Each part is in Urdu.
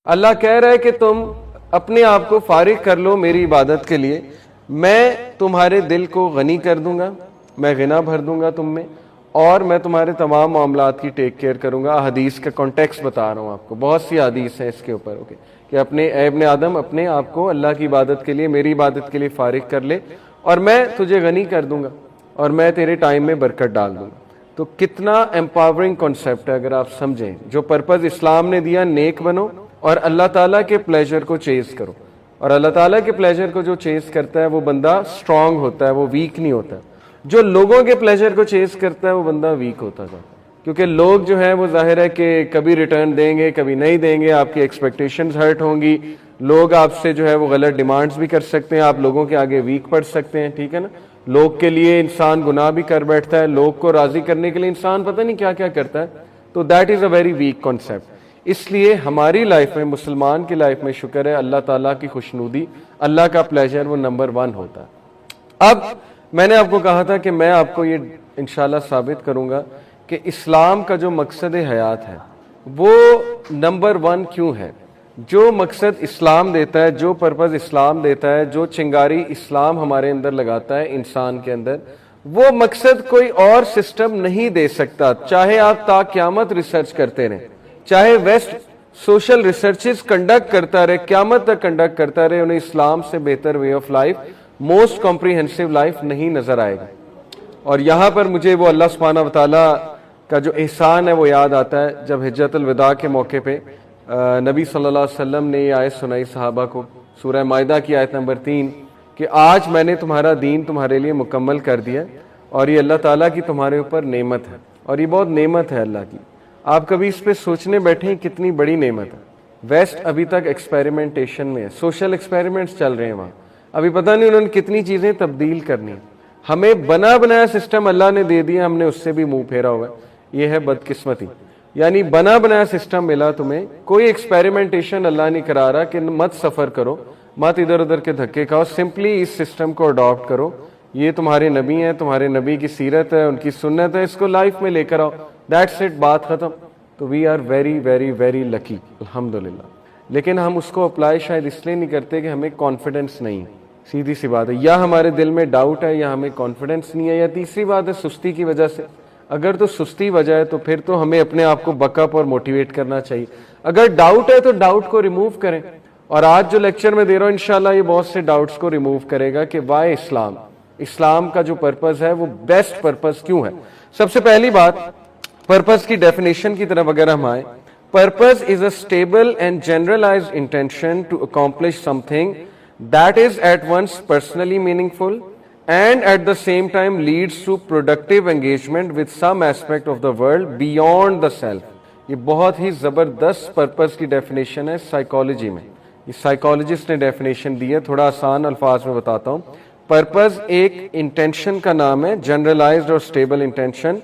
اللہ کہہ رہا ہے کہ تم اپنے آپ کو فارغ کر لو میری عبادت کے لیے، میں تمہارے دل کو غنی کر دوں گا، میں غنا بھر دوں گا تم میں، اور میں تمہارے تمام معاملات کی ٹیک کیئر کروں گا۔ حدیث کا کانٹیکسٹ بتا رہا ہوں آپ کو، بہت سی حدیث ہیں اس کے اوپر، اوکے، کہ اے ابن آدم اپنے آپ کو اللہ کی عبادت کے لیے، میری عبادت کے لیے فارغ کر لے، اور میں تجھے غنی کر دوں گا، اور میں تیرے ٹائم میں برکت ڈال دوں گا۔ تو کتنا امپاورنگ کانسیپٹ ہے اگر آپ سمجھیں۔ جو پرپز اسلام نے دیا، نیک بنو اور اللہ تعالیٰ کے پلیجر کو چیز کرو، اور اللہ تعالیٰ کے پلیجر کو جو چیز کرتا ہے وہ بندہ اسٹرانگ ہوتا ہے، وہ ویک نہیں ہوتا۔ جو لوگوں کے پلیجر کو چیز کرتا ہے وہ بندہ ویک ہوتا تھا، کیونکہ لوگ جو ہیں وہ ظاہر ہے کہ کبھی ریٹرن دیں گے، کبھی نہیں دیں گے، آپ کی ایکسپیکٹیشنز ہرٹ ہوں گی، لوگ آپ سے جو ہے وہ غلط ڈیمانڈز بھی کر سکتے ہیں، آپ لوگوں کے آگے ویک پڑ سکتے ہیں، ٹھیک ہے نا۔ لوگ کے لیے انسان گناہ بھی کر بیٹھتا ہے، لوگ کو راضی کرنے کے لیے انسان پتہ نہیں کیا کیا کرتا ہے، تو that is a very weak concept. اس لیے ہماری لائف میں، مسلمان کی لائف میں شکر ہے اللہ تعالیٰ کی خوشنودی، اللہ کا پلیجر وہ نمبر 1 ہوتا ہے۔ اب میں نے آپ کو کہا تھا کہ میں آپ کو یہ انشاءاللہ ثابت کروں گا کہ اسلام کا جو مقصد حیات ہے وہ نمبر 1 کیوں ہے۔ جو مقصد اسلام دیتا ہے، جو پرپز اسلام دیتا ہے، جو چنگاری اسلام ہمارے اندر لگاتا ہے انسان کے اندر، وہ مقصد کوئی اور سسٹم نہیں دے سکتا۔ چاہے آپ تا قیامت ریسرچ کرتے رہیں، چاہے ویسٹ سوشل ریسرچز کنڈکٹ کرتا رہے، قیامت تک کنڈکٹ کرتا رہے، انہیں اسلام سے بہتر way of life, most comprehensive life نہیں نظر آئے گا۔ اور یہاں پر مجھے وہ اللہ سبحانہ وتعالیٰ کا جو احسان ہے وہ یاد آتا ہے، جب حجۃ الوداع کے موقع پہ نبی صلی اللہ علیہ وسلم نے یہ آیت سنائی صحابہ کو، سورہ مائدہ کی آیت نمبر 3، کہ آج میں نے تمہارا دین تمہارے لیے مکمل کر دیا، اور یہ اللہ تعالیٰ کی تمہارے اوپر نعمت ہے، اور یہ بہت نعمت ہے اللہ کی۔ آپ کبھی اس پہ سوچنے بیٹھیں کتنی بڑی نعمت ہے۔ ویسٹ ابھی تک ایکسپیریمنٹیشن میں ہے، سوشل ایکسپیریمنٹس چل رہے ہیں وہاں، ابھی پتہ نہیں انہوں نے کتنی چیزیں تبدیل کرنی ہیں۔ ہمیں بنا بنایا سسٹم اللہ نے دے دیا، ہم نے اس سے بھی منہ پھیرا ہوا ہے، یہ ہے بدقسمتی۔ یعنی بنا بنایا سسٹم ملا تمہیں، کوئی ایکسپیریمنٹیشن اللہ نہیں کرا رہا کہ مت سفر کرو، مت ادھر ادھر کے دھکے کھاؤ، سمپلی اس سسٹم کو اڈاپٹ کرو۔ یہ تمہارے نبی ہیں، تمہارے نبی کی سیرت ہے، ان کی سنت ہے، اس کو لائف میں لے کر آؤ، دیٹس اٹ، بات ختم۔ تو we are very very very lucky الحمدللہ۔ لیکن ہم اس کو اپلائی شاید اس لیے نہیں کرتے کہ ہمیں کانفیڈنس نہیں، سیدھی سی بات ہے، یا ہمارے دل میں ڈاؤٹ ہے، یا ہمیں کانفیڈنس نہیں ہے، یا تیسری بات ہے سستی کی وجہ سے۔ اگر تو سستی وجہ ہے تو پھر تو ہمیں اپنے آپ کو بک اپ اور موٹیویٹ کرنا چاہیے۔ اگر ڈاؤٹ ہے تو ڈاؤٹ کو ریموو کریں، اور آج جو لیکچر میں دے رہا ہوں انشاءاللہ یہ بہت سے ڈاؤٹس کو ریموو کرے گا کہ وائی اسلام، اسلام کا جو پرپز ہے وہ بیسٹ پرپز کیوں ہے۔ سب سے پہلی بات، پرپز کی ڈیفینیشن کی طرف اگر ہم آئیں، purpose is a stable and generalized intention to accomplish something that is at once personally meaningful and at the same time leads to productive engagement with some aspect of the world beyond the self۔ یہ بہت ہی زبردست پرپز کی ڈیفینیشن ہے سائیکالوجی میں، یہ سائیکالوجسٹ نے ڈیفینیشن دی ہے، تھوڑا آسان الفاظ میں بتاتا ہوں۔ پرپز ایک انٹینشن کا نام ہے، جنرلائزڈ اور اسٹیبل انٹینشن،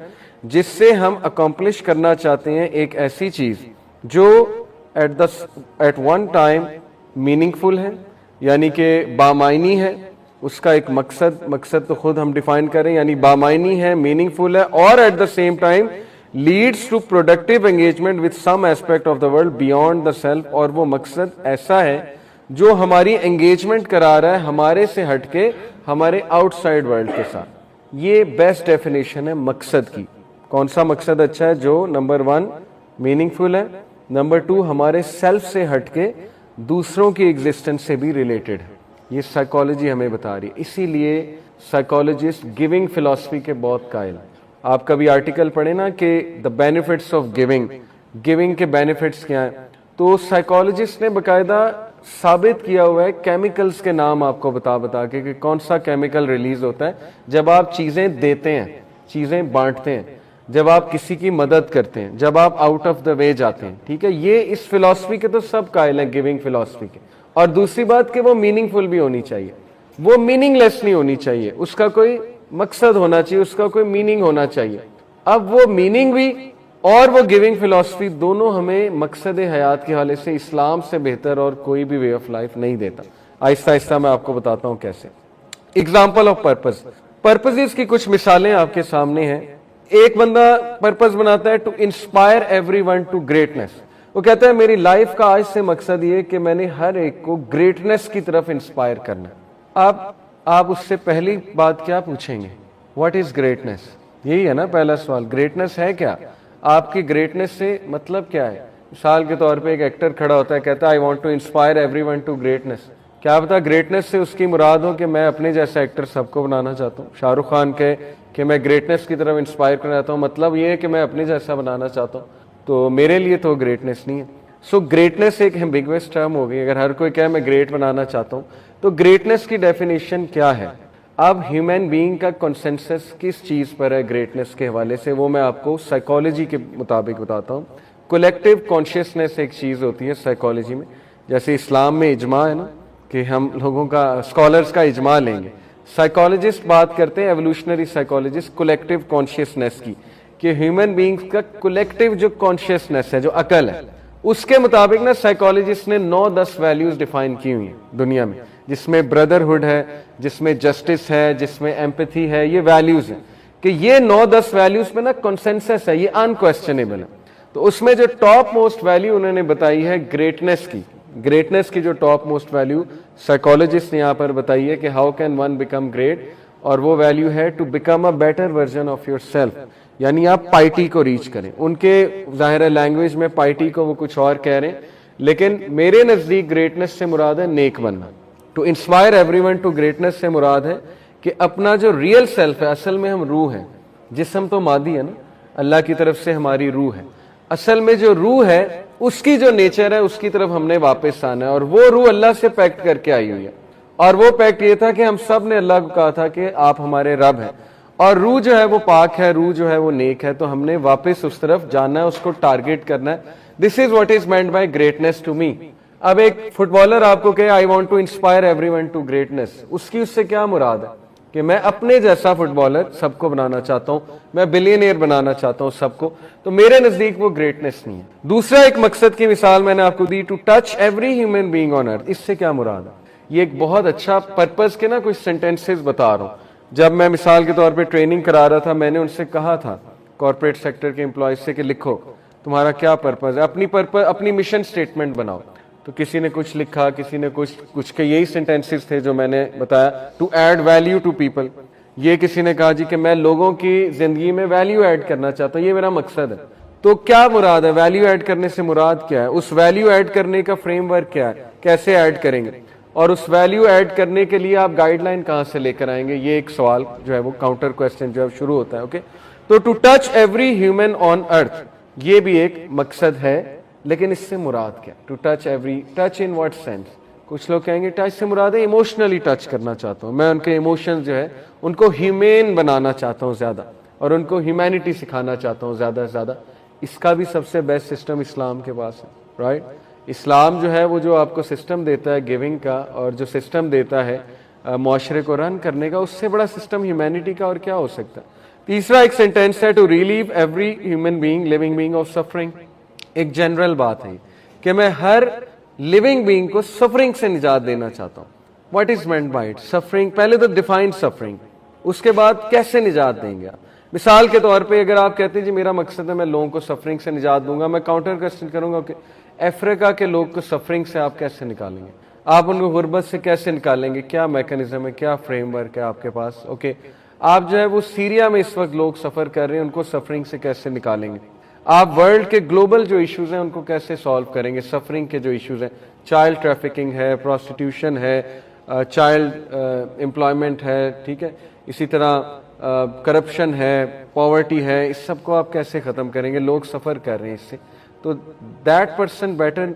جس سے ہم اکمپلش کرنا چاہتے ہیں ایک ایسی چیز جو ایٹ ون ٹائم میننگ فل ہے، یعنی کہ بامعنی ہے، اس کا ایک مقصد تو خود ہم ڈیفائن کریں، یعنی بامعنی ہے، میننگ فل ہے، اور at the same time leads to productive engagement with some aspect of the world beyond the self, اور وہ مقصد ایسا ہے جو ہماری انگیجمنٹ کرا رہا ہے ہمارے سے ہٹ کے ہمارے آؤٹ سائڈ ورلڈ کے ساتھ۔ یہ بیسٹ ڈیفینیشن ہے مقصد کی۔ کون سا مقصد اچھا ہے؟ جو نمبر 1 میننگ فل ہے، نمبر 2 ہمارے سیلف سے ہٹ کے دوسروں کی ایگزسٹنس سے بھی ریلیٹڈ ہے۔ یہ سائیکالوجی ہمیں بتا رہی ہے، اسی لیے سائیکالوجسٹ گیونگ فلسفی کے بہت قائل ہیں۔ آپ کبھی آرٹیکل پڑھیں نا کہ دا بینیفٹس آف گیونگ کے بینیفٹس کیا ہیں، تو سائیکالوجسٹ نے باقاعدہ ثابت کیا ہوا ہے کیمیکلز کے نام آپ کو بتا کے کہ کون سا کیمیکل ریلیز ہوتا ہے جب آپ چیزیں دیتے ہیں، چیزیں بانٹتے ہیں، جب آپ کسی کی مدد کرتے ہیں، جب آپ آؤٹ آف دا وے جاتے ہیں، ٹھیک ہے۔ یہ اس فلسفی کے تو سب قائل ہیں، گیونگ فلسفی کے۔ اور دوسری بات کہ وہ میننگ فل بھی ہونی چاہیے، وہ میننگ لیس نہیں ہونی چاہیے، اس کا کوئی مقصد ہونا چاہیے، اس کا کوئی میننگ ہونا چاہیے۔ اب وہ میننگ بھی اور وہ گیونگ فلسفی دونوں ہمیں مقصد حیات کے حوالے سے اسلام سے بہتر اور کوئی بھی وے آف لائف نہیں دیتا۔ آہستہ آہستہ میں آپ کو بتاتا ہوں کیسے۔ اگزامپل آف پرپزز کی کچھ مثالیں آپ کے سامنے ہیں۔ ایک بندہ پرپز بناتا ہے to inspire everyone to greatness, وہ کہتا ہے میری لائف کا آج سے مقصد یہ کہ میں نے ہر ایک کو گریٹنس کی طرف انسپائر کرنا ہے۔ آپ اس سے پہلی بات کیا پوچھیں گے؟ What is greatness? یہی ہے نا پہلا سوال، گریٹنس ہے کیا؟ آپ کی گریٹنس سے مطلب کیا ہے؟ مثال کے طور پہ ایک ایکٹر کھڑا ہوتا ہے، کہتا ہے I want to inspire everyone to greatness. کیا پتا گریٹنس سے اس کی مراد ہو کہ میں اپنے جیسا ایکٹر سب کو بنانا چاہتا ہوں۔ شاہ رخ خان کہے کہ میں گریٹنس کی طرف انسپائر کرنا چاہتا ہوں، مطلب یہ ہے کہ میں اپنے جیسا بنانا چاہتا ہوں، تو میرے لیے تو گریٹنس نہیں ہے۔ سو گریٹنس ایک ایمبیگوس ٹرم ہو گئی، اگر ہر کوئی کہے میں گریٹ بنانا چاہتا ہوں تو گریٹنس کی ڈیفینیشن کیا ہے؟ اب ہیومن بینگ کا کنسنسس کس چیز پر ہے گریٹنس کے حوالے سے، وہ میں آپ کو سائیکالوجی کے مطابق بتاتا ہوں۔ کولیکٹیو کانشیسنس ایک چیز ہوتی ہے سائیکالوجی میں، جیسے اسلام میں اجماع ہے نا کہ ہم لوگوں کا اسکالرز کا اجماع لیں گے، سائیکالوجسٹ بات کرتے ہیں، ایوولوشنری سائیکالوجسٹ، کولیکٹیو کانشیسنس کی، کہ ہیومن بینگز کا کولیکٹیو جو کانشیسنس ہے، جو عقل ہے، اس کے مطابق نا سائیکالوجسٹ نے 9-10 ویلیوز ڈیفائن کی ہوئی ہیں دنیا میں، جس میں بردرہڈ ہے، جس میں جسٹس ہے، جس میں ایمپتھی ہے، یہ ویلیوز ہیں کہ یہ 9-10 ویلیوز پہ نا کنسنسس ہے، یہ انکویسچنیبل ہے۔ تو اس میں جو ٹاپ موسٹ ویلیو انہوں نے بتائی ہے گریٹنس کی، گریٹنس کی جو ٹاپ موسٹ ویلیو سائیکالوجسٹ نے یہاں پر بتائی ہے کہ how can one become great, اور وہ ویلیو ہے to become a better version of yourself, یعنی آپ پائٹی کو ریچ کریں۔ ان کے ظاہر لینگویج میں پائٹی کو وہ کچھ اور کہہ رہے ہیں، لیکن میرے نزدیک گریٹنس سے مراد ہے نیک بننا۔ To inspire everyone to greatness سے مراد ہے کہ اپنا جو ریئل سیلف ہے، اصل میں ہم روح ہیں، جسم تو مادی ہے نا، اللہ کی طرف سے ہماری روح ہے، اصل میں جو روح ہے اس کی جو نیچر ہے اس کی طرف ہم نے واپس آنا ہے، اور وہ روح اللہ سے پیکٹ کر کے آئی ہوئی ہے، اور وہ پیکٹ یہ تھا کہ ہم سب نے اللہ کو کہا تھا کہ آپ ہمارے رب ہیں، اور روح جو ہے وہ پاک ہے، روح جو ہے وہ نیک ہے، تو ہم نے واپس اس طرف جانا ہے، اس کو ٹارگیٹ کرنا ہے۔ This is what is meant by greatness to me. اب ایک فٹ بالر آپ کو کہے I want to inspire everyone to greatness, اس سے کیا مراد ہے؟ کہ میں اپنے جیسا فٹ بالر سب کو بنانا چاہتا ہوں، میں بلینئر بنانا چاہتا ہوں سب کو، تو میرے نزدیک وہ گریٹنس نہیں ہے۔ دوسرا ایک مقصد کی مثال میں نے آپ کو دی، to touch every human being on earth, اس سے کیا مراد ہے؟ یہ ایک بہت اچھا پرپز کے نا کچھ سینٹینسز بتا رہا ہوں۔ جب میں مثال کے طور پہ ٹریننگ کرا رہا تھا، میں نے ان سے کہا تھا کارپوریٹ سیکٹر کے امپلائیز سے کہ لکھو تمہارا کیا پرپز ہے، اپنی مشن سٹیٹمنٹ بناؤ۔ تو کسی نے کچھ لکھا، کسی نے کچھ کے یہی سینٹینسز تھے جو میں نے بتایا، to add value to people. یہ کسی نے کہا جی کہ میں لوگوں کی زندگی میں ویلیو ایڈ کرنا چاہتا ہوں، یہ میرا مقصد ہے۔ تو کیا مراد ہے ویلیو ایڈ کرنے سے؟ مراد کیا ہے؟ اس ویلیو ایڈ کرنے کا فریم ورک کیا ہے، کیسے ایڈ کریں گے، اور اس ویلیو ایڈ کرنے کے لیے آپ گائیڈ لائن کہاں سے لے کر آئیں گے؟ یہ ایک سوال جو ہے وہ کاؤنٹر کویسچن جو ہے شروع ہوتا ہے۔ اوکے، تو ٹو ٹچ ایوری ہیومن آن ارتھ، یہ بھی ایک مقصد ہے، لیکن اس سے مراد کیا؟ To touch every, touch in what sense? کچھ لوگ کہیں گے ٹچ سے مراد ہے ایموشنلی ٹچ کرنا چاہتا ہوں، میں ان کے ایموشنز جو ہے ان کو ہیومین بنانا چاہتا ہوں زیادہ، اور ان کو ہیومینٹی سکھانا چاہتا ہوں زیادہ سے زیادہ۔ اس کا بھی سب سے بیسٹ سسٹم اسلام کے پاس ہے، رائٹ؟ اسلام جو ہے وہ جو آپ کو سسٹم دیتا ہے گیونگ کا، اور جو سسٹم دیتا ہے معاشرے کو رن کرنے کا، اس سے بڑا سسٹم ہیومینٹی کا اور کیا ہو سکتا ہے؟ تیسرا ایک سینٹینس ہے، to relieve every human being living being of suffering. ایک جنرل بات ہے کہ میں ہر لیونگ بینگ کو سفرنگ سے نجات دینا چاہتا ہوں۔ What is meant by it? Suffering, پہلے تو ڈیفائن سفرنگ، اس کے بعد کیسے نجات دیں گے آپ؟ مثال کے طور پہ اگر آپ کہتے ہیں جی میرا مقصد ہے میں لوگوں کو سفرنگ سے نجات دوں گا، میں کاؤنٹر کوسچن کروں گا کہ افریقہ کے لوگ کو سفرنگ سے آپ کیسے نکالیں گے؟ آپ ان کو غربت سے کیسے نکالیں گے؟ کیا میکانزم ہے، کیا فریم ورک ہے آپ کے پاس؟ اوکے، آپ جو ہے وہ سیریا میں اس وقت لوگ سفر کر رہے ہیں، ان کو سفرنگ سے کیسے نکالیں گے؟ آپ ورلڈ کے گلوبل جو ایشوز ہیں ان کو کیسے سالو کریں گے؟ سفرنگ کے جو ایشوز ہیں، چائلڈ ٹریفکنگ ہے، پروسٹیٹیوشن ہے، چائلڈ امپلائمنٹ ہے، ٹھیک ہے، اسی طرح کرپشن ہے، پاورٹی ہے، اس سب کو آپ کیسے ختم کریں گے؟ لوگ سفر کر رہے ہیں اس سے، تو that person better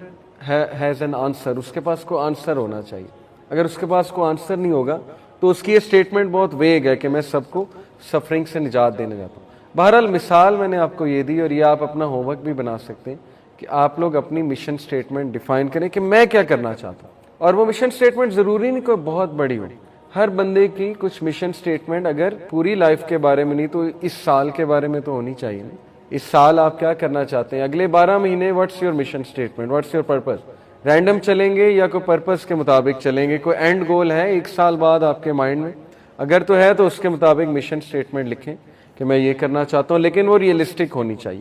has an answer, اس کے پاس کوئی آنسر ہونا چاہیے۔ اگر اس کے پاس کوئی آنسر نہیں ہوگا تو اس کی یہ اسٹیٹمنٹ بہت ویگ ہے کہ میں سب کو سفرنگ سے نجات دینے جاتا ہوں۔ بہرحال مثال میں نے آپ کو یہ دی، اور یہ آپ اپنا ہوم ورک بھی بنا سکتے ہیں کہ آپ لوگ اپنی مشن سٹیٹمنٹ ڈیفائن کریں کہ میں کیا کرنا چاہتا ہوں، اور وہ مشن سٹیٹمنٹ ضروری نہیں کوئی بہت بڑی ہو، ہر بندے کی کچھ مشن سٹیٹمنٹ اگر پوری لائف کے بارے میں نہیں تو اس سال کے بارے میں تو ہونی چاہیے نا۔ اس سال آپ کیا کرنا چاہتے ہیں، اگلے 12 مہینے what's your mission statement, what's your purpose? Random چلیں گے یا کوئی پرپز کے مطابق چلیں گے؟ کوئی اینڈ گول ہے ایک سال بعد آپ کے مائنڈ میں؟ اگر تو ہے تو اس کے مطابق مشن سٹیٹمنٹ لکھیں کہ میں یہ کرنا چاہتا ہوں، لیکن وہ ریئلسٹک ہونی چاہیے۔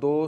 2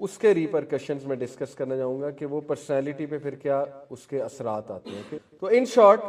اس کے ریپرکشنز میں ڈسکس کرنا چاہوں گا کہ وہ پرسنالٹی پہ پھر کیا اس کے اثرات آتے ہیں. تو ان short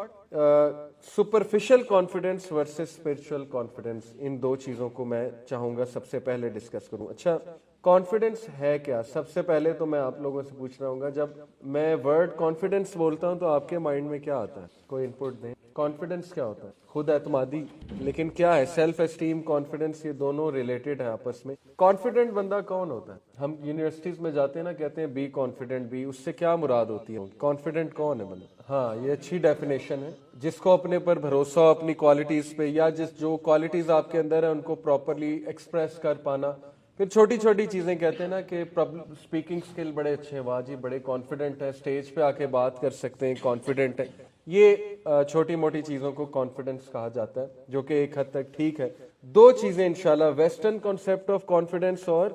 superficial confidence versus spiritual confidence, ان دو چیزوں کو میں چاہوں گا سب سے پہلے ڈسکس کروں. اچھا کانفیڈنس ہے کیا؟ سب سے پہلے تو میں آپ لوگوں سے پوچھ رہا ہوں گا، جب میں ورڈ کانفیڈنس بولتا ہوں تو آپ کے مائنڈ میں کیا آتا ہے؟ کوئی انپٹ دیں. کانفیڈنس کیا ہوتا ہے؟ خود اعتمادی. لیکن کیا ہے سیلف اسٹیم، کانفیڈنس، یہ دونوں ریلیٹڈ ہیں آپس میں. کانفیڈنٹ بندہ کون ہوتا ہے؟ ہم یونیورسٹیز میں جاتے ہیں نا، کہتے ہیں بی کانفیڈنٹ. بی اس سے کیا مراد ہوتی ہے؟ کانفیڈنٹ کون ہے بندہ؟ ہاں یہ اچھی ڈیفینیشن ہے، جس کو اپنے پر بھروسہ ہو، اپنی کوالٹیز پہ، یا جو کوالٹیز آپ کے اندر ہیں ان کو پراپرلی ایکسپریس کر پانا. پھر چھوٹی چھوٹی چیزیں کہتے ہیں نا کہ اسپیکنگ اسکل بڑے اچھے ہیں، واہ جی بڑے کانفیڈنٹ ہیں، اسٹیج پہ آ کے بات کر سکتے ہیں، کانفیڈنٹ ہیں. یہ چھوٹی موٹی چیزوں کو کانفیڈنس کہا جاتا ہے، جو کہ ایک حد تک ٹھیک ہے. دو چیزیں انشاءاللہ، ویسٹرن کانسیپٹ آف کانفیڈنس اور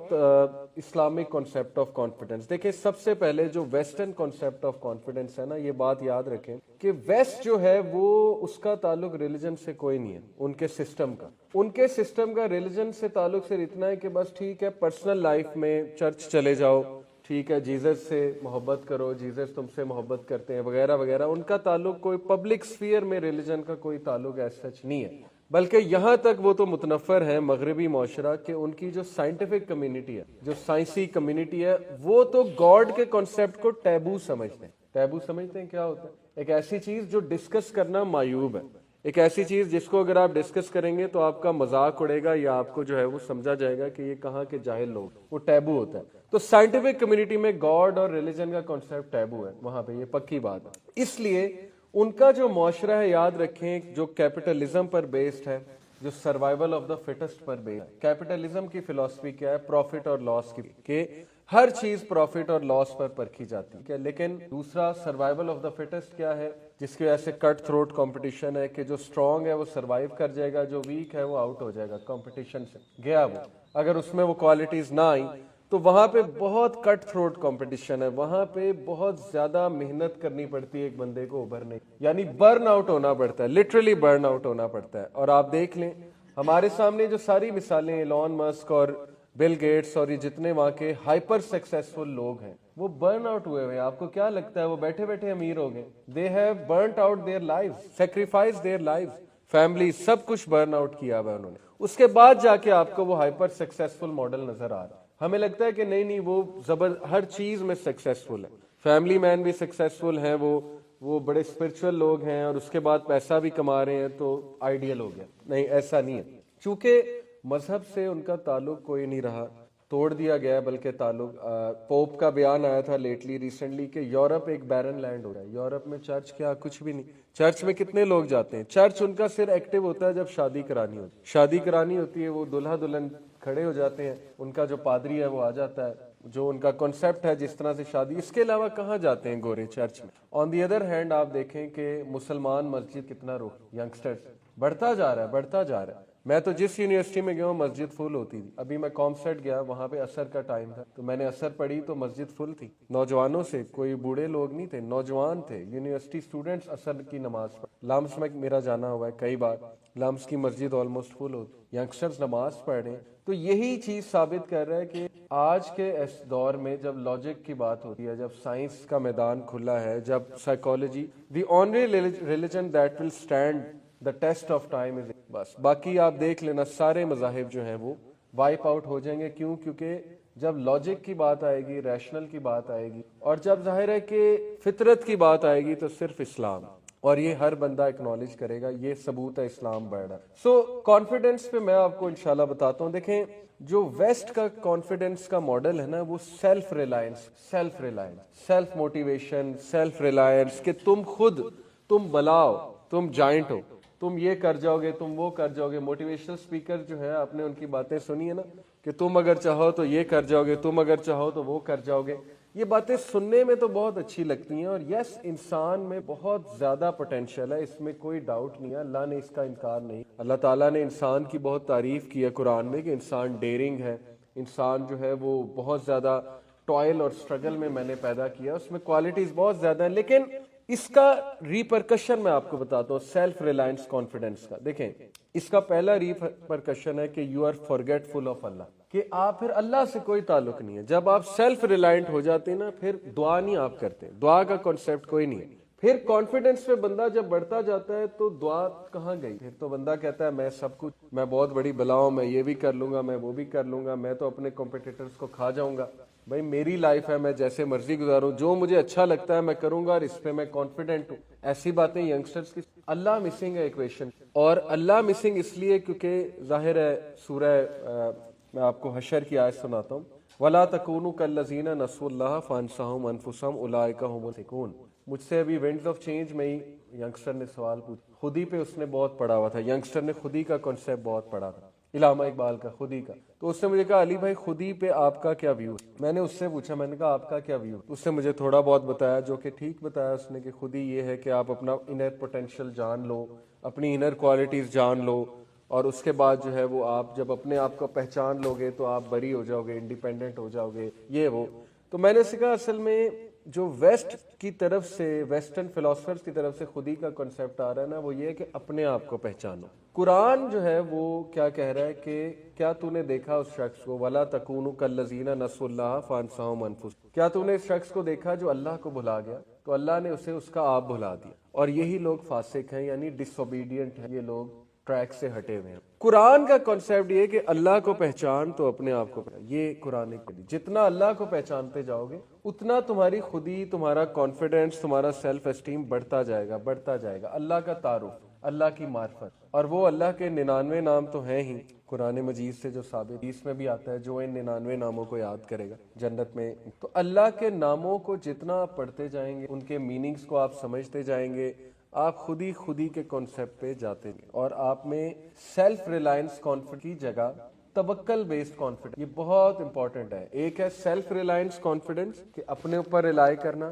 اسلامک کانسیپٹ آف کانفیڈنس. دیکھیں سب سے پہلے جو ویسٹرن کانسیپٹ آف کانفیڈنس ہے نا، یہ بات یاد رکھیں کہ ویسٹ جو ہے وہ اس کا تعلق ریلیجن سے کوئی نہیں ہے، ان کے سسٹم کا. ان کے سسٹم کا ریلیجن سے تعلق صرف اتنا ہے کہ بس ٹھیک ہے پرسنل لائف میں چرچ چلے جاؤ، ٹھیک ہے جیزس سے محبت کرو، جیزس تم سے محبت کرتے ہیں وغیرہ وغیرہ. ان کا تعلق کوئی پبلک سفیئر میں ریلیجن کا کوئی تعلق ایس سچ نہیں ہے. بلکہ یہاں تک وہ تو متنفر ہے مغربی معاشرہ کہ ان کی جو سائنٹیفک کمیونٹی ہے، جو سائنسی کمیونٹی ہے، وہ تو گاڈ کے کانسیپٹ کو ٹیبو سمجھتے ہیں. ٹیبو سمجھتے ہیں کیا ہوتا ہے؟ ایک ایسی چیز جو ڈسکس کرنا معیوب ہے، ایک ایسی چیز جس کو اگر آپ ڈسکس کریں گے تو آپ کا مذاق اڑے گا یا آپ کو جو ہے وہ سمجھا جائے گا کہ یہ کہاں کے جاہل لوگ. وہ ٹیبو ہوتا ہے. تو سائنٹیفک کمیونٹی میں گاڈ اور ریلیجن کا کانسیپٹ ٹیبو ہے وہاں پہ، یہ پکی بات ہے. اس لیے ان کا جو معاشرہ ہے، یاد رکھیں، جو کیپٹلزم پر بیسڈ ہے، جو survival of the fittest per based ہے. کیپٹلزم کی فلسفی کیا ہے؟ پروفٹ اور لاس کی، کہ ہر چیز پروفٹ اور لاس پر پرکھی جاتی ہے. لیکن دوسرا سروائیول آف دا فٹسٹ کیا ہے؟ جس کی وجہ سے کٹ تھروٹ کمپٹیشن ہے کہ جو اسٹرانگ ہے وہ سروائیو کر جائے گا، جو ویک ہے وہ آؤٹ ہو جائے گا، کمپٹیشن سے گیا وہ. اگر اس میں وہ کوالٹیز نہ آئیں تو وہاں پہ بہت کٹ تھروٹ کمپٹیشن ہے، وہاں پہ بہت زیادہ محنت کرنی پڑتی ہے ایک بندے کو ابھرنے، یعنی برن آؤٹ ہونا پڑتا ہے، لٹرلی برن آؤٹ ہونا پڑتا ہے. اور آپ دیکھ لیں ہمارے سامنے جو ساری مثالیں ایلون مسک اور بل گیٹس اور یہ جتنے وہاں کے ہائپر سکسیسفل لوگ ہیں، وہ برن آؤٹ ہوئے ہوئے. آپ کو کیا لگتا ہے وہ بیٹھے بیٹھے امیر ہو گئے؟ They have burnt out their life, sacrifice their life, family, سب کچھ برن آؤٹ کیا ہوا انہوں نے. اس کے بعد جا کے آپ کو وہ ہائپر سکسیسفل ماڈل نظر آ رہا ہے. ہمیں لگتا ہے کہ نہیں نہیں وہ ہر چیز میں سکسیسفل ہے، فیملی مین بھی سکسیسفل ہیں، وہ بڑے اسپرچل لوگ ہیں، اور اس کے بعد پیسہ بھی کما رہے ہیں تو آئیڈیل ہو گیا. نہیں، ایسا نہیں ہے. چونکہ مذہب سے ان کا تعلق کوئی نہیں رہا، توڑ دیا گیا. بلکہ تعلق پوپ کا بیان آیا تھا ریسنٹلی کہ یورپ ایک بیرن لینڈ ہو رہا ہے. یورپ میں چرچ کیا کچھ بھی نہیں. چرچ میں کتنے لوگ جاتے ہیں؟ چرچ ان کا صرف ایکٹیو ہوتا ہے جب شادی کرانی ہوتی ہے. شادی کرانی ہوتی ہے، وہ دلہا دلہن کھڑے ہو جاتے ہیں، ان کا جو پادری ہے وہ آ جاتا ہے، جو ان کا کنسیپٹ ہے جس طرح سے شادی. اس کے علاوہ کہاں جاتے ہیں گورے چرچ میں؟ آن دی ادر ہینڈ آپ دیکھیں کہ مسلمان مسجد کتنا ینگسٹرز بڑھتا جا رہا ہے، بڑھتا جا رہا ہے. میں تو جس یونیورسٹی میں گیا ہوں مسجد فل ہوتی تھی. ابھی میں کامسیٹ گیا، وہاں پہ عصر کا ٹائم تھا تو میں نے عصر پڑھی تو مسجد فل تھی، نوجوانوں سے، کوئی بوڑھے لوگ نہیں تھے، نوجوان تھے. یونیورسٹی اسٹوڈنٹس عصر کی نماز پڑھ. لامس میں میرا جانا ہوا ہے کئی بار، لامس کی مسجد آلموسٹ فل ہوتی، ینگسٹرز نماز پڑھ رہے ہیں. تو یہی چیز ثابت کر رہا ہے کہ آج کے اس دور میں جب لاجک کی بات ہوتی ہے، جب سائنس کا میدان کھلا ہے، جب psychology, the only religion that will stand the test of time is بس. باقی آپ دیکھ لینا سارے مذاہب جو ہیں وہ وائپ آؤٹ ہو جائیں گے. کیوں؟ کیونکہ جب لاجک کی بات آئے گی، ریشنل کی بات آئے گی، اور جب ظاہر ہے کہ فطرت کی بات آئے گی تو صرف اسلام، اور یہ ہر بندہ اکنالج کرے گا، یہ ثبوت ہے اسلام بڑھ رہا. سو کانفیڈنس پہ میں آپ کو انشاءاللہ بتاتا ہوں. دیکھیں جو ویسٹ کا کانفیڈنس کا ماڈل ہے نا، وہ self Reliance, self motivation, self Reliance, کہ تم خود، تم بلاؤ، تم جائنٹ ہو، تم یہ کر جاؤ گے، تم وہ کر جاؤ گے. موٹیویشنل سپیکر جو ہے، آپ نے ان کی باتیں سنی ہے نا، کہ تم اگر چاہو تو یہ کر جاؤ گے، تم اگر چاہو تو وہ کر جاؤ گے. یہ باتیں سننے میں تو بہت اچھی لگتی ہیں، اور یس انسان میں بہت زیادہ پوٹینشیل ہے، اس میں کوئی ڈاؤٹ نہیں ہے، اللہ نے اس کا انکار نہیں. اللہ تعالیٰ نے انسان کی بہت تعریف کی ہے قرآن میں کہ انسان ڈیرنگ ہے، انسان جو ہے وہ بہت زیادہ ٹوائل اور سٹرگل میں نے پیدا کیا، اس میں کوالٹیز بہت زیادہ ہیں. لیکن اس کا ریپرکشن میں آپ کو بتاتا ہوں سیلف ریلائنس کانفیڈنس کا. دیکھیں اس کا پہلا ریپرکشن ہے کہ you are forgetful of اللہ، کہ آپ پھر اللہ سے کوئی تعلق نہیں ہے. جب آپ سیلف ریلائنٹ ہو جاتے ہیں نا, پھر دعا نہیں آپ کرتے, دعا کا کانسیپٹ کوئی نہیں ہے. پھر کانفیڈنس پہ بندہ جب بڑھتا جاتا ہے تو دعا کہاں گئی؟ پھر تو بندہ کہتا ہے میں سب کچھ, میں بہت بڑی بلا ہوں, میں یہ بھی کر لوں گا, میں وہ بھی کر لوں گا, میں تو اپنے کمپیٹیٹرز کو کھا جاؤں گا. بھائی میری لائف ہے, میں جیسے مرضی گزاروں, جو مجھے اچھا لگتا ہے میں کروں گا, اور اس پہ میں کانفیڈنٹ ہوں. ایسی باتیں ینگسٹرز کی. اللہ مسنگ ہے ایکویشن, اور اللہ مسنگ اس لیے کیونکہ ظاہر ہے سورہ میں آپ کو حشر کی آیت سناتا ہوں, وَلَا تَكُونُوا كَالَّذِينَ نَسُوا اللَّهَ فَأَنسَاهُمْ أَنفُسَهُمْ أُولَٰئِكَ هُمُ الْفَاسِقُونَ. مجھ سے ابھی ونڈز آف چینج میں ہی ینگسٹر نے سوال پوچھا, خود ہی پہ اس نے بہت پڑھا ہوا تھا, ینگسٹر نے خود ہی کا کانسیپٹ بہت پڑھا تھا, علامہ اقبال کا خود ہی کا. تو اس نے مجھے کہا علی بھائی خود ہی پہ آپ کا کیا ویو ہے؟ میں نے اس سے پوچھا, میں نے کہا آپ کا کیا ویو؟ اس نے مجھے تھوڑا بہت بتایا, جو کہ ٹھیک بتایا اس نے, کہ خود ہی یہ ہے کہ آپ اپنا انر پوٹینشیل جان لو, اپنی انر کوالٹیز جان لو, اور اس کے بعد جو ہے وہ آپ جب اپنے آپ کو پہچان لو گے تو آپ بری ہو جاؤ گے, انڈیپینڈنٹ ہو جاؤ گے, یہ وہ. تو میں نے سکھا اصل میں جو ویسٹ کی طرف سے, ویسٹرن فلاسفرز کی طرف سے خودی کا کنسیپٹ آ رہا ہے نا, وہ یہ ہے کہ اپنے آپ کو پہچانو. قرآن جو ہے وہ کیا کہہ رہا ہے کہ کیا تو نے دیکھا اس شخص کو, وَلَا تَكُونُوا كَالَّذِينَ نَسُوا اللَّهَ فَأَنسَاهُمْ أَنفُسَهُمْ, کیا تو نے اس شخص کو دیکھا جو اللہ کو بھلا گیا تو اللہ نے اسے اس کا آپ بھلا دیا, اور یہی لوگ فاسق ہیں, یعنی ڈس اوبیڈینٹ ہیں, یہ لوگ ٹریک سے ہٹے ہوئے ہیں. قرآن کا کانسیپٹ یہ کہ اللہ کو پہچان تو اپنے آپ کو پہچان. یہ قرآن کی, جتنا اللہ کو پہچانتے جاؤ گے اتنا تمہاری خودی, تمہارا کانفیڈنس, تمہارا سیلف اسٹیم بڑھتا جائے گا, بڑھتا جائے گا. اللہ کا تعارف, اللہ کی معرفت, اور وہ اللہ کے 99 نام تو ہیں ہی قرآن مجید سے جو ثابت, اس میں بھی آتا ہے جو ان 99 ناموں کو یاد کرے گا جنت میں. تو اللہ کے ناموں کو جتنا آپ پڑھتے جائیں گے, ان کے میننگز کو آپ سمجھتے جائیں گے, آپ خودی کے کانسیپٹ پہ جاتے ہیں, اور آپ میں سیلف ریلائنس کانفیڈنس کی جگہ توکل بیسڈ کانفیڈنس, یہ بہت امپورٹنٹ ہے. ایک ہے سیلف ریلائنس کانفیڈنس کہ اپنے اوپر ریلائی کرنا,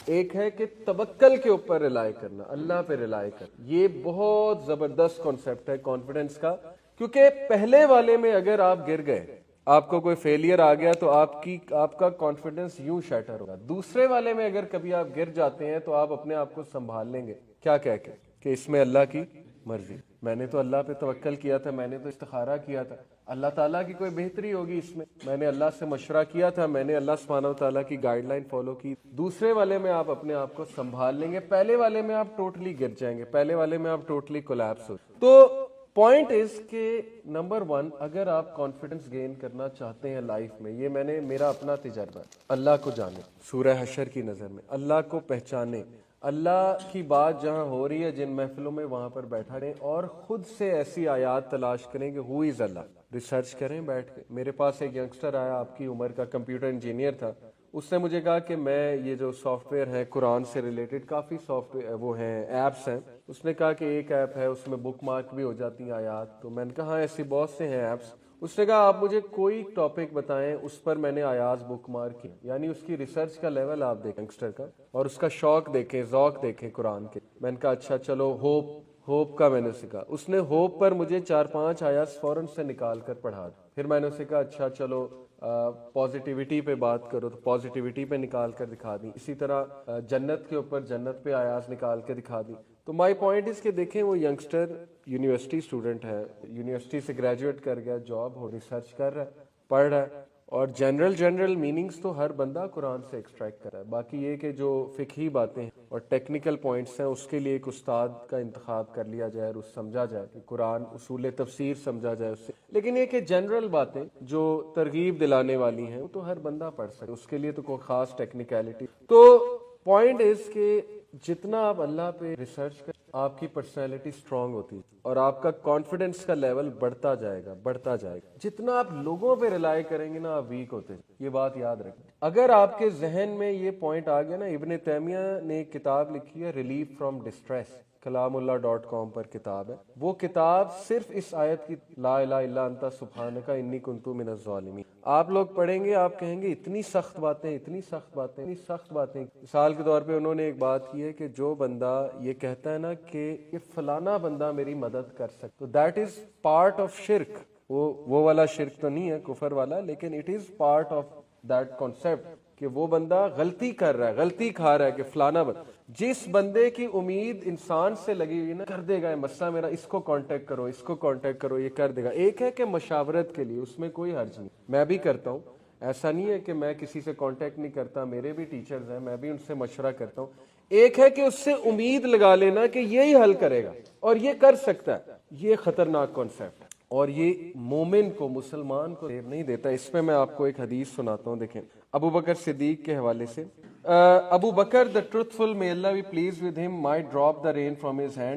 ایک ہے کہ توکل کے اوپر ریلائی کرنا, اللہ پہ ریلائی کرنا. یہ بہت زبردست کانسیپٹ ہے کانفیڈنس کا, کیونکہ پہلے والے میں اگر آپ گر گئے, آپ کو کوئی فیلئر آ گیا تو آپ کا کانفیڈنس یوں شیٹر ہوگا. دوسرے والے میں اگر کبھی آپ گر جاتے ہیں تو آپ اپنے آپ کو سنبھال لیں گے, کیا کہہ کے کہ اس میں اللہ کی مرضی, میں نے تو اللہ پہ توکل کیا تھا, میں نے تو استخارہ کیا تھا, اللہ تعالیٰ کی کوئی بہتری ہوگی اس میں نے اللہ سے مشورہ کیا تھا, میں نے اللہ سبحانہ و تعالیٰ کی گائیڈ لائن فالو کی. دوسرے والے میں آپ اپنے آپ کو سنبھال لیں گے, پہلے والے میں آپ ٹوٹلی گر جائیں گے, پہلے والے میں آپ ٹوٹلی کولیپس ہو. تو پوائنٹ از کہ نمبر 1, اگر آپ کانفیڈنس گین کرنا چاہتے ہیں لائف میں, یہ میرا اپنا تجربہ ہے, اللہ کو جانے, سورہ حشر کی نظر میں اللہ کو پہچانے, اللہ کی بات جہاں ہو رہی ہے جن محفلوں میں وہاں پر بیٹھا رہیں, اور خود سے ایسی آیات تلاش کریں کہ ہو از اللہ, ریسرچ کریں بیٹھ کے. میرے پاس ایک ینگسٹر آیا آپ کی عمر کا, کمپیوٹر انجینئر تھا, اس نے مجھے کہا کہ میں یہ جو سافٹ ویئر ہے قرآن سے ریلیٹڈ کافی سافٹ ویئر وہ ہیں, ایپس ہیں, اس نے کہا کہ ایک ایپ ہے اس میں بک مارک بھی ہو جاتی ہیں آیات. تو میں نے کہا ایسی بہت سے ہیں ایپس. اس نے کہا آپ مجھے کوئی ٹاپک بتائیں اس پر میں نے آیات بک مارک کی, یعنی اس کی ریسرچ کا لیول آپ دیکھیں ینگسٹر کا, اور اس کا شوق دیکھیں, ذوق دیکھیں قرآن کے. میں نے کہا اچھا چلو ہوپ کا میں نے سکھا. اس نے ہوپ پر مجھے 4-5 آیات فوراً سے نکال کر پڑھا دی. پھر میں نے اسے کہا اچھا چلو پازیٹیوٹی پہ بات کرو, تو پازیٹیوٹی پہ نکال کر دکھا دی. اسی طرح جنت کے اوپر جنت پہ آیات نکال کے دکھا دی. تو مائی پوائنٹ اس کہ دیکھیں وہ ینگسٹر یونیورسٹی اسٹوڈنٹ ہے, یونیورسٹی سے گریجویٹ کر گیا, جاب ہو, ریسرچ کر رہا ہے, پڑھ رہا ہے, اور جنرل میننگز تو ہر بندہ قرآن سے ایکسٹریکٹ کر رہا ہے. باقی یہ کہ جو فقہی باتیں ہیں اور ٹیکنیکل پوائنٹس ہیں اس کے لیے ایک استاد کا انتخاب کر لیا جائے اور سمجھا جائے کہ قرآن اصول تفسیر سمجھا جائے اس سے. لیکن یہ کہ جنرل باتیں جو ترغیب دلانے والی ہیں وہ تو ہر بندہ پڑھ سکے, اس کے لیے تو کوئی خاص ٹیکنیکلٹی. تو پوائنٹ از کہ جتنا آپ اللہ پہ ریسرچ کریں آپ کی پرسنالٹی سٹرونگ ہوتی ہے اور آپ کا کانفیڈنس کا لیول بڑھتا جائے گا. جتنا آپ لوگوں پہ ریلائی کریں گے نا آپ ویک ہوتے ہیں, یہ بات یاد رکھیں. اگر آپ کے ذہن میں یہ پوائنٹ آ گیا نا, ابن تیمیہ نے ایک کتاب لکھی ہے ریلیف فرام ڈسٹریس, کلام اللہ.com پر کتاب ہے. وہ کتاب صرف اس آیت کی لا الہ الا انت سبحانک انی کنت من الظالمین, آپ لوگ پڑھیں گے آپ کہیں گے اتنی سخت باتیں. مثال کے طور پہ انہوں نے ایک بات کی ہے کہ جو بندہ یہ کہتا ہے نا کہ یہ فلانا بندہ میری مدد کر سکتا, تو دیٹ از پارٹ آف شرک. وہ والا شرک تو نہیں ہے کفر والا, لیکن it is part of that concept کہ وہ بندہ غلطی کر رہا ہے, غلطی کھا رہا ہے کہ فلانا جس بندے کی امید انسان سے لگی ہوئی نا, کر دے گا مسئلہ میرا, اس کو کانٹیکٹ کرو, اس کو کانٹیکٹ کرو, یہ کر دے گا. ایک ہے کہ مشاورت کے لیے, اس میں کوئی حرج نہیں, میں بھی کرتا ہوں, ایسا نہیں ہے کہ میں کسی سے کانٹیکٹ نہیں کرتا, میرے بھی ٹیچرز ہیں, میں بھی ان سے مشورہ کرتا ہوں. ایک ہے کہ اس سے امید لگا لینا کہ یہی حل کرے گا اور یہ کر سکتا ہے, یہ خطرناک کانسیپٹ ہے اور یہ مومن کو, مسلمان کو دیر نہیں دیتا. اس پہ میں آپ کو ایک حدیث سناتا ہوں, دیکھیں ابو بکر صدیق کے حوالے سے. ابو بکر the truthful, may Allah be pleased with him, might drop the rain from his hand